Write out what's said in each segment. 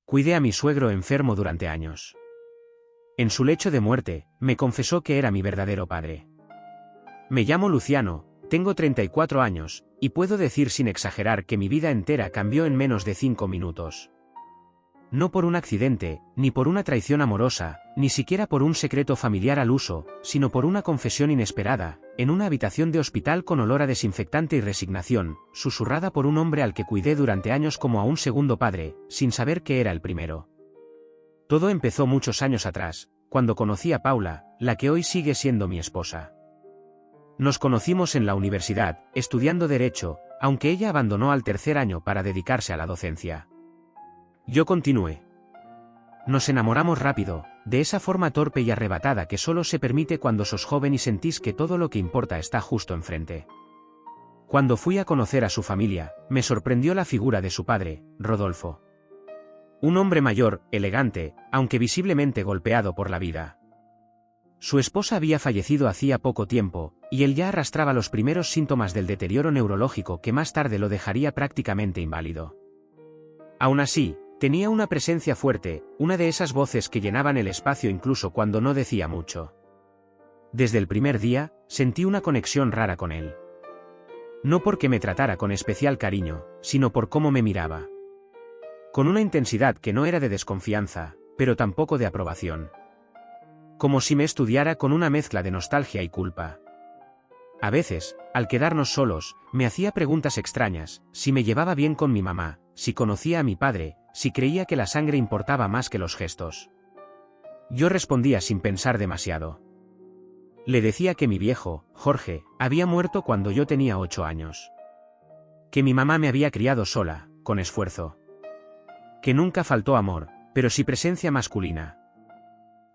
Cuidé a mi suegro enfermo durante años. En su lecho de muerte, me confesó que era mi verdadero padre. Me llamo Luciano, tengo 34 años, y puedo decir sin exagerar que mi vida entera cambió en menos de 5 minutos. No por un accidente, ni por una traición amorosa, ni siquiera por un secreto familiar al uso, sino por una confesión inesperada, en una habitación de hospital con olor a desinfectante y resignación, susurrada por un hombre al que cuidé durante años como a un segundo padre, sin saber que era el primero. Todo empezó muchos años atrás, cuando conocí a Paula, la que hoy sigue siendo mi esposa. Nos conocimos en la universidad, estudiando Derecho, aunque ella abandonó al tercer año para dedicarse a la docencia. Yo continué. Nos enamoramos rápido, de esa forma torpe y arrebatada que solo se permite cuando sos joven y sentís que todo lo que importa está justo enfrente. Cuando fui a conocer a su familia, me sorprendió la figura de su padre, Rodolfo. Un hombre mayor, elegante, aunque visiblemente golpeado por la vida. Su esposa había fallecido hacía poco tiempo, y él ya arrastraba los primeros síntomas del deterioro neurológico que más tarde lo dejaría prácticamente inválido. Aún así, tenía una presencia fuerte, una de esas voces que llenaban el espacio incluso cuando no decía mucho. Desde el primer día, sentí una conexión rara con él. No porque me tratara con especial cariño, sino por cómo me miraba. Con una intensidad que no era de desconfianza, pero tampoco de aprobación. Como si me estudiara con una mezcla de nostalgia y culpa. A veces, al quedarnos solos, me hacía preguntas extrañas, si me llevaba bien con mi mamá, si conocía a mi padre, si creía que la sangre importaba más que los gestos. Yo respondía sin pensar demasiado. Le decía que mi viejo, Jorge, había muerto cuando yo tenía 8 años. Que mi mamá me había criado sola, con esfuerzo. Que nunca faltó amor, pero sí presencia masculina.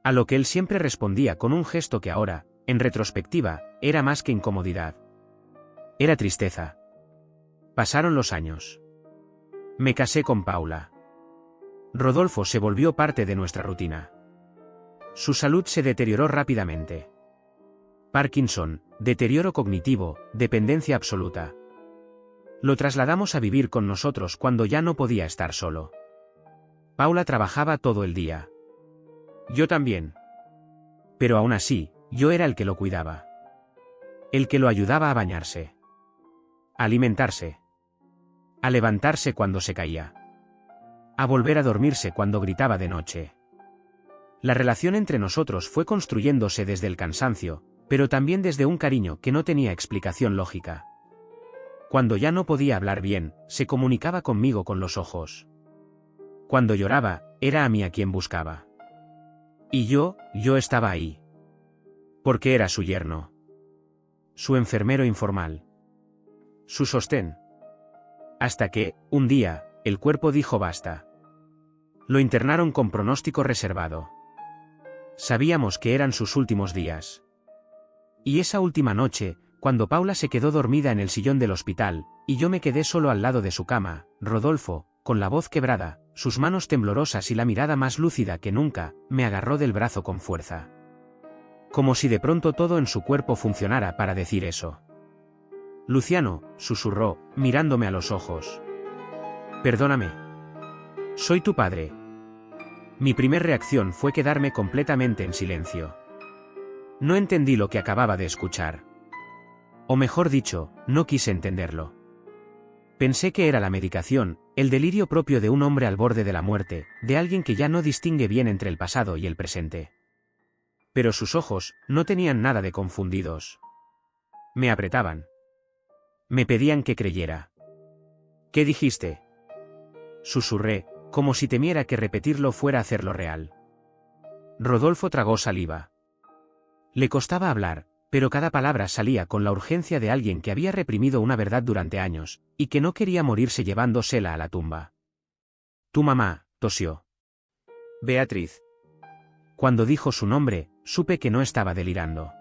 A lo que él siempre respondía con un gesto que ahora, en retrospectiva, era más que incomodidad. Era tristeza. Pasaron los años. Me casé con Paula. Rodolfo se volvió parte de nuestra rutina. Su salud se deterioró rápidamente. Parkinson, deterioro cognitivo, dependencia absoluta. Lo trasladamos a vivir con nosotros cuando ya no podía estar solo. Paula trabajaba todo el día. Yo también. Pero aún así, yo era el que lo cuidaba. El que lo ayudaba a bañarse. A alimentarse. A levantarse cuando se caía. A volver a dormirse cuando gritaba de noche. La relación entre nosotros fue construyéndose desde el cansancio, pero también desde un cariño que no tenía explicación lógica. Cuando ya no podía hablar bien, se comunicaba conmigo con los ojos. Cuando lloraba, era a mí a quien buscaba. Y yo estaba ahí. Porque era su yerno. Su enfermero informal. Su sostén. Hasta que, un día, el cuerpo dijo basta. Lo internaron con pronóstico reservado. Sabíamos que eran sus últimos días. Y esa última noche, cuando Paula se quedó dormida en el sillón del hospital, y yo me quedé solo al lado de su cama, Rodolfo, con la voz quebrada, sus manos temblorosas y la mirada más lúcida que nunca, me agarró del brazo con fuerza. Como si de pronto todo en su cuerpo funcionara para decir eso. Luciano, susurró, mirándome a los ojos. Perdóname. Soy tu padre. Mi primer reacción fue quedarme completamente en silencio. No entendí lo que acababa de escuchar. O mejor dicho, no quise entenderlo. Pensé que era la medicación, el delirio propio de un hombre al borde de la muerte, de alguien que ya no distingue bien entre el pasado y el presente. Pero sus ojos no tenían nada de confundidos. Me apretaban. Me pedían que creyera. ¿Qué dijiste? Susurré, como si temiera que repetirlo fuera hacerlo real. Rodolfo tragó saliva. Le costaba hablar, pero cada palabra salía con la urgencia de alguien que había reprimido una verdad durante años, y que no quería morirse llevándosela a la tumba. Tu mamá, tosió. Beatriz. Cuando dijo su nombre, supe que no estaba delirando.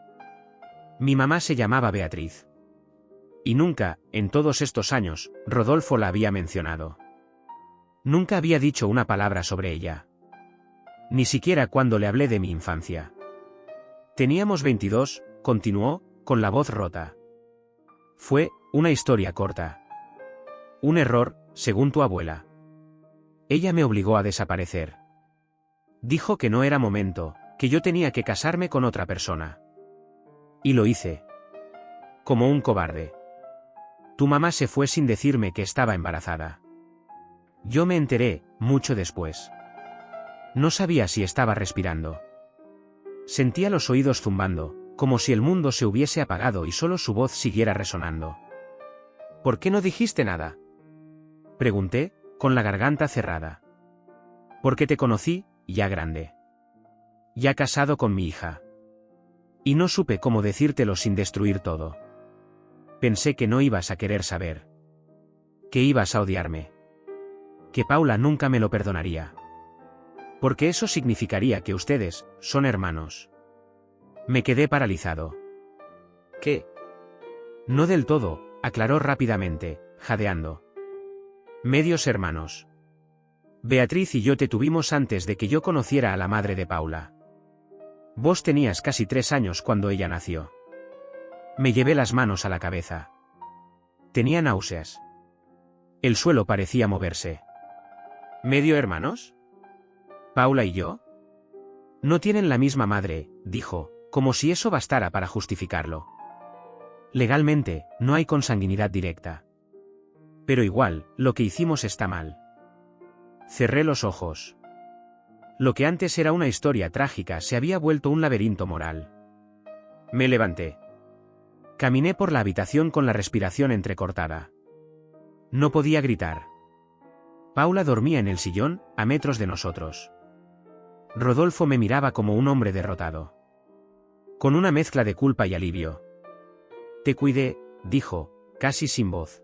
Mi mamá se llamaba Beatriz. Y nunca, en todos estos años, Rodolfo la había mencionado. Nunca había dicho una palabra sobre ella. Ni siquiera cuando le hablé de mi infancia. Teníamos 22, continuó, con la voz rota. Fue una historia corta. Un error, según tu abuela. Ella me obligó a desaparecer. Dijo que no era momento, que yo tenía que casarme con otra persona. Y lo hice. Como un cobarde. Tu mamá se fue sin decirme que estaba embarazada. Yo me enteré, mucho después. No sabía si estaba respirando. Sentía los oídos zumbando, como si el mundo se hubiese apagado y solo su voz siguiera resonando. ¿Por qué no dijiste nada? Pregunté, con la garganta cerrada. Porque te conocí, ya grande. Ya casado con mi hija. Y no supe cómo decírtelo sin destruir todo. Pensé que no ibas a querer saber. Que ibas a odiarme. Que Paula nunca me lo perdonaría. Porque eso significaría que ustedes son hermanos. Me quedé paralizado. ¿Qué? No del todo, aclaró rápidamente, jadeando. Medios hermanos. Beatriz y yo te tuvimos antes de que yo conociera a la madre de Paula. Vos tenías casi 3 años cuando ella nació. Me llevé las manos a la cabeza. Tenía náuseas. El suelo parecía moverse. ¿Medio hermanos? ¿Paula y yo? No tienen la misma madre, dijo, como si eso bastara para justificarlo. Legalmente, no hay consanguinidad directa. Pero igual, lo que hicimos está mal. Cerré los ojos. Lo que antes era una historia trágica se había vuelto un laberinto moral. Me levanté. Caminé por la habitación con la respiración entrecortada. No podía gritar. Paula dormía en el sillón, a metros de nosotros. Rodolfo me miraba como un hombre derrotado. Con una mezcla de culpa y alivio. Te cuidé, dijo, casi sin voz.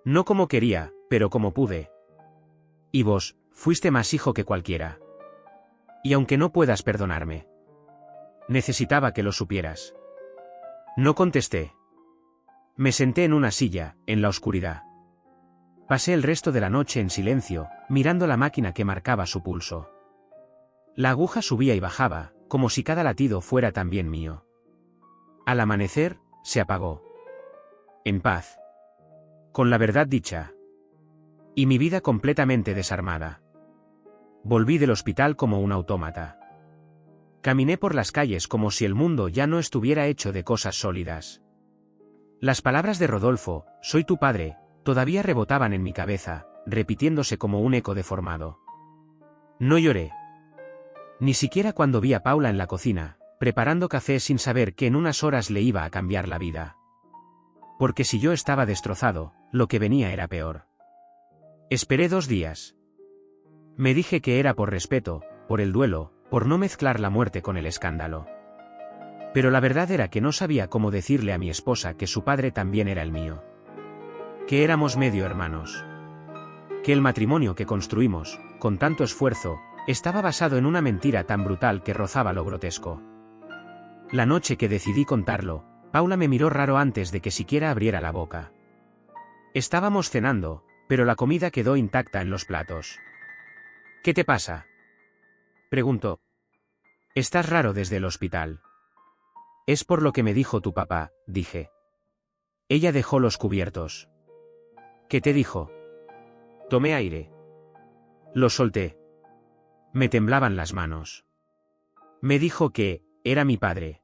No como quería, pero como pude. Y vos, fuiste más hijo que cualquiera. Y aunque no puedas perdonarme. Necesitaba que lo supieras. No contesté. Me senté en una silla, en la oscuridad. Pasé el resto de la noche en silencio, mirando la máquina que marcaba su pulso. La aguja subía y bajaba, como si cada latido fuera también mío. Al amanecer, se apagó. En paz. Con la verdad dicha. Y mi vida completamente desarmada. Volví del hospital como un autómata. Caminé por las calles como si el mundo ya no estuviera hecho de cosas sólidas. Las palabras de Rodolfo, soy tu padre, todavía rebotaban en mi cabeza, repitiéndose como un eco deformado. No lloré. Ni siquiera cuando vi a Paula en la cocina, preparando café sin saber que en unas horas le iba a cambiar la vida. Porque si yo estaba destrozado, lo que venía era peor. Esperé 2 días. Me dije que era por respeto, por el duelo, por no mezclar la muerte con el escándalo. Pero la verdad era que no sabía cómo decirle a mi esposa que su padre también era el mío. Que éramos medio hermanos. Que el matrimonio que construimos, con tanto esfuerzo, estaba basado en una mentira tan brutal que rozaba lo grotesco. La noche que decidí contarlo, Paula me miró raro antes de que siquiera abriera la boca. Estábamos cenando, pero la comida quedó intacta en los platos. ¿Qué te pasa?, preguntó. Estás raro desde el hospital. Es por lo que me dijo tu papá, dije. Ella dejó los cubiertos. ¿Qué te dijo? Tomé aire. Lo solté. Me temblaban las manos. Me dijo que era mi padre.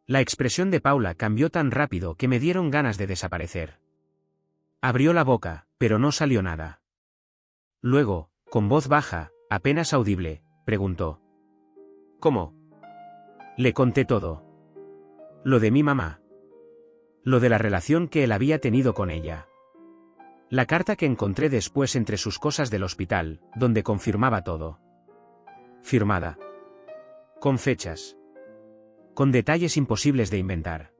La expresión de Paula cambió tan rápido que me dieron ganas de desaparecer. Abrió la boca, pero no salió nada. Luego, con voz baja, apenas audible, preguntó. ¿Cómo? Le conté todo. Lo de mi mamá. Lo de la relación que él había tenido con ella. La carta que encontré después entre sus cosas del hospital, donde confirmaba todo. Firmada. Con fechas. Con detalles imposibles de inventar.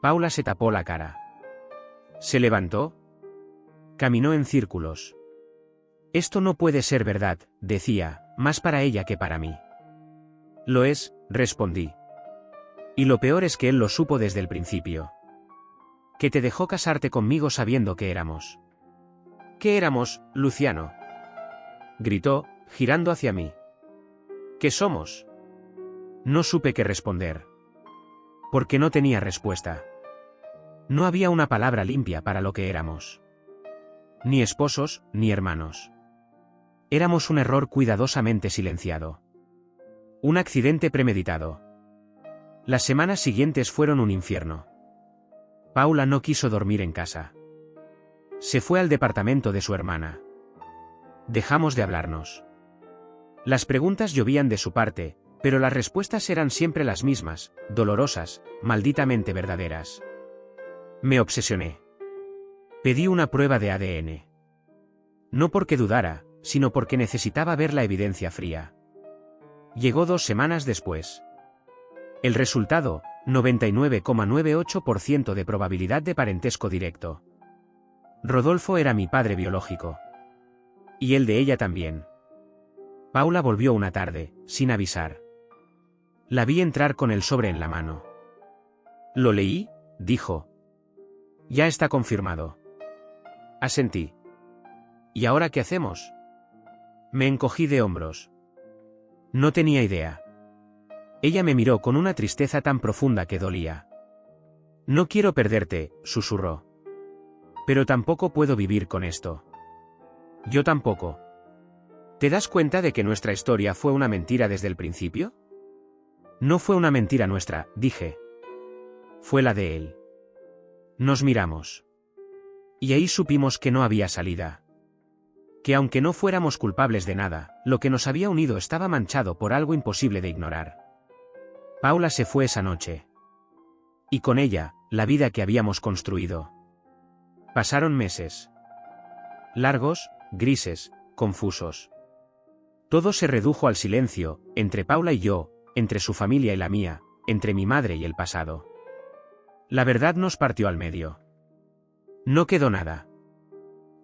Paula se tapó la cara. Se levantó. Caminó en círculos. Esto no puede ser verdad, decía, más para ella que para mí. Lo es, respondí. Y lo peor es que él lo supo desde el principio. Que te dejó casarte conmigo sabiendo que éramos. ¿Qué éramos, Luciano? Gritó, girando hacia mí. ¿Qué somos? No supe qué responder. Porque no tenía respuesta. No había una palabra limpia para lo que éramos. Ni esposos, ni hermanos. Éramos un error cuidadosamente silenciado. Un accidente premeditado. Las semanas siguientes fueron un infierno. Paula no quiso dormir en casa. Se fue al departamento de su hermana. Dejamos de hablarnos. Las preguntas llovían de su parte, pero las respuestas eran siempre las mismas, dolorosas, malditamente verdaderas. Me obsesioné. Pedí una prueba de ADN. No porque dudara, sino porque necesitaba ver la evidencia fría. Llegó 2 semanas después. El resultado, 99,98% de probabilidad de parentesco directo. Rodolfo era mi padre biológico. Y el de ella también. Paula volvió una tarde, sin avisar. La vi entrar con el sobre en la mano. «¿Lo leí?», dijo. «Ya está confirmado». Asentí. «¿Y ahora qué hacemos?». Me encogí de hombros. No tenía idea. Ella me miró con una tristeza tan profunda que dolía. «No quiero perderte», susurró. «Pero tampoco puedo vivir con esto». Yo tampoco. ¿Te das cuenta de que nuestra historia fue una mentira desde el principio? No fue una mentira nuestra, dije. Fue la de él. Nos miramos. Y ahí supimos que no había salida. Que aunque no fuéramos culpables de nada, lo que nos había unido estaba manchado por algo imposible de ignorar. Paula se fue esa noche. Y con ella, la vida que habíamos construido. Pasaron meses. Largos, grises, confusos. Todo se redujo al silencio, entre Paula y yo, entre su familia y la mía, entre mi madre y el pasado. La verdad nos partió al medio. No quedó nada.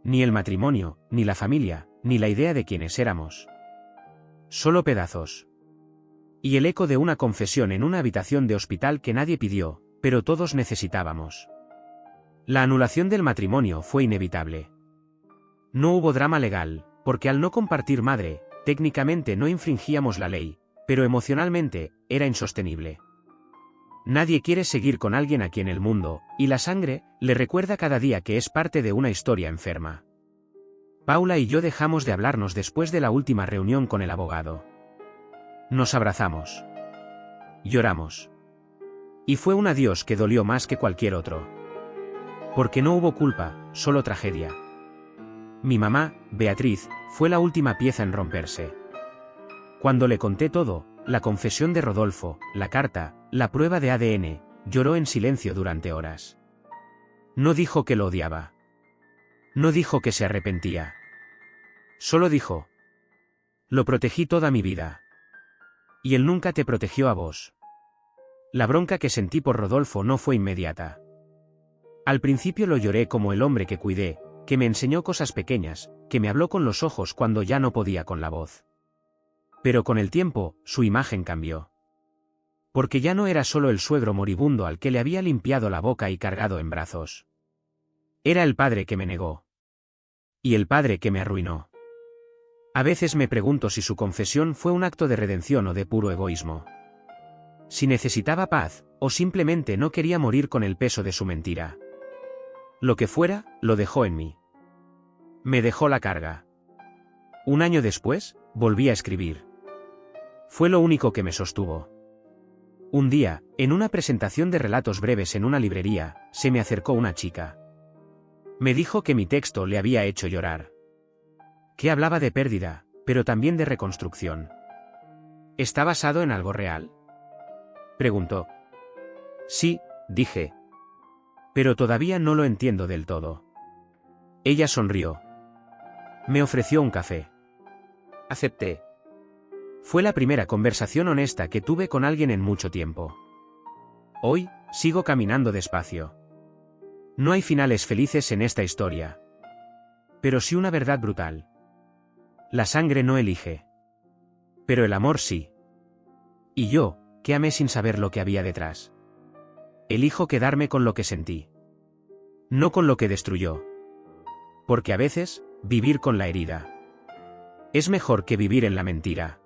Ni el matrimonio, ni la familia, ni la idea de quiénes éramos. Solo pedazos. Y el eco de una confesión en una habitación de hospital que nadie pidió, pero todos necesitábamos. La anulación del matrimonio fue inevitable. No hubo drama legal, porque al no compartir madre, técnicamente no infringíamos la ley, pero emocionalmente, era insostenible. Nadie quiere seguir con alguien a quien el mundo, y la sangre, le recuerda cada día que es parte de una historia enferma. Paula y yo dejamos de hablarnos después de la última reunión con el abogado. Nos abrazamos. Lloramos. Y fue un adiós que dolió más que cualquier otro. Porque no hubo culpa, solo tragedia. Mi mamá, Beatriz, fue la última pieza en romperse. Cuando le conté todo, la confesión de Rodolfo, la carta, la prueba de ADN, lloró en silencio durante horas. No dijo que lo odiaba. No dijo que se arrepentía. Solo dijo: «Lo protegí toda mi vida. Y él nunca te protegió a vos». La bronca que sentí por Rodolfo no fue inmediata. Al principio lo lloré como el hombre que cuidé, que me enseñó cosas pequeñas, que me habló con los ojos cuando ya no podía con la voz. Pero con el tiempo, su imagen cambió. Porque ya no era solo el suegro moribundo al que le había limpiado la boca y cargado en brazos. Era el padre que me negó. Y el padre que me arruinó. A veces me pregunto si su confesión fue un acto de redención o de puro egoísmo. Si necesitaba paz, o simplemente no quería morir con el peso de su mentira. Lo que fuera, lo dejó en mí. Me dejó la carga. Un año después, volví a escribir. Fue lo único que me sostuvo. Un día, en una presentación de relatos breves en una librería, se me acercó una chica. Me dijo que mi texto le había hecho llorar. Que hablaba de pérdida, pero también de reconstrucción. ¿Está basado en algo real?, preguntó. Sí, dije. Pero todavía no lo entiendo del todo. Ella sonrió. Me ofreció un café. Acepté. Fue la primera conversación honesta que tuve con alguien en mucho tiempo. Hoy, sigo caminando despacio. No hay finales felices en esta historia. Pero sí una verdad brutal. La sangre no elige. Pero el amor sí. Y yo, que amé sin saber lo que había detrás. Elijo quedarme con lo que sentí. No con lo que destruyó. Porque a veces, vivir con la herida es mejor que vivir en la mentira.